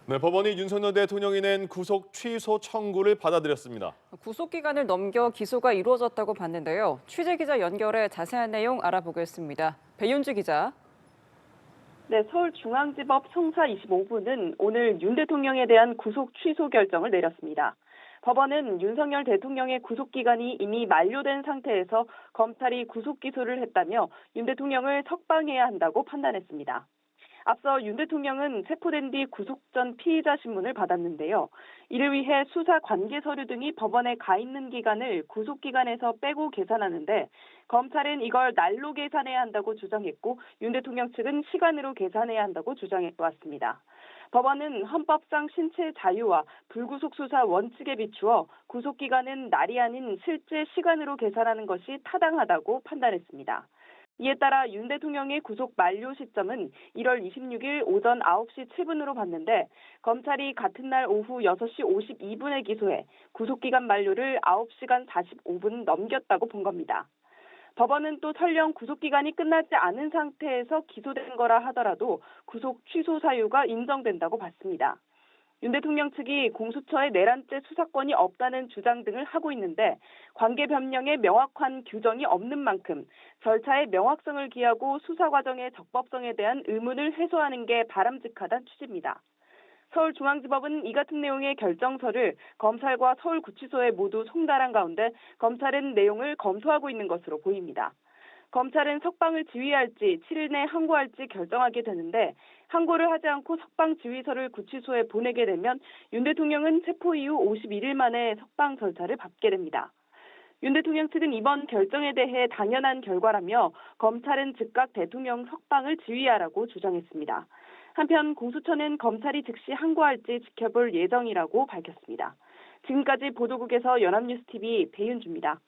네, 법원이 윤석열 대통령이 낸 구속 취소 청구를 받아들였습니다. 구속 기간을 넘겨 기소가 이루어졌다고 봤는데요. 취재 기자 연결해 자세한 내용 알아보겠습니다. 배윤주 기자. 네, 서울중앙지법 형사 25부는 오늘 윤 대통령에 대한 구속 취소 결정을 내렸습니다. 법원은 윤석열 대통령의 구속기간이 이미 만료된 상태에서 검찰이 구속 기소를 했다며 윤 대통령을 석방해야 한다고 판단했습니다. 앞서 윤 대통령은 체포된 뒤 구속 전 피의자 신문을 받았는데요. 이를 위해 수사 관계 서류 등이 법원에 가 있는 기간을 구속 기간에서 빼고 계산하는데 검찰은 이걸 날로 계산해야 한다고 주장했고 윤 대통령 측은 시간으로 계산해야 한다고 주장해왔습니다. 법원은 헌법상 신체 자유와 불구속 수사 원칙에 비추어 구속 기간은 날이 아닌 실제 시간으로 계산하는 것이 타당하다고 판단했습니다. 이에 따라 윤 대통령의 구속 만료 시점은 1월 26일 오전 9시 7분으로 봤는데 검찰이 같은 날 오후 6시 52분에 기소해 구속기간 만료를 9시간 45분 넘겼다고 본 겁니다. 법원은 또 설령 구속기간이 끝나지 않은 상태에서 기소된 거라 하더라도 구속 취소 사유가 인정된다고 봤습니다. 윤 대통령 측이 공수처에 내란죄 수사권이 없다는 주장 등을 하고 있는데 관계 변명에 명확한 규정이 없는 만큼 절차의 명확성을 기하고 수사 과정의 적법성에 대한 의문을 해소하는 게 바람직하다는 취지입니다. 서울중앙지법은 이 같은 내용의 결정서를 검찰과 서울구치소에 모두 송달한 가운데 검찰은 내용을 검토하고 있는 것으로 보입니다. 검찰은 석방을 지휘할지 7일 내 항고할지 결정하게 되는데 항고를 하지 않고 석방 지휘서를 구치소에 보내게 되면 윤 대통령은 체포 이후 51일 만에 석방 절차를 밟게 됩니다. 윤 대통령 측은 이번 결정에 대해 당연한 결과라며 검찰은 즉각 대통령 석방을 지휘하라고 주장했습니다. 한편 공수처는 검찰이 즉시 항고할지 지켜볼 예정이라고 밝혔습니다. 지금까지 보도국에서 연합뉴스TV 배윤주입니다.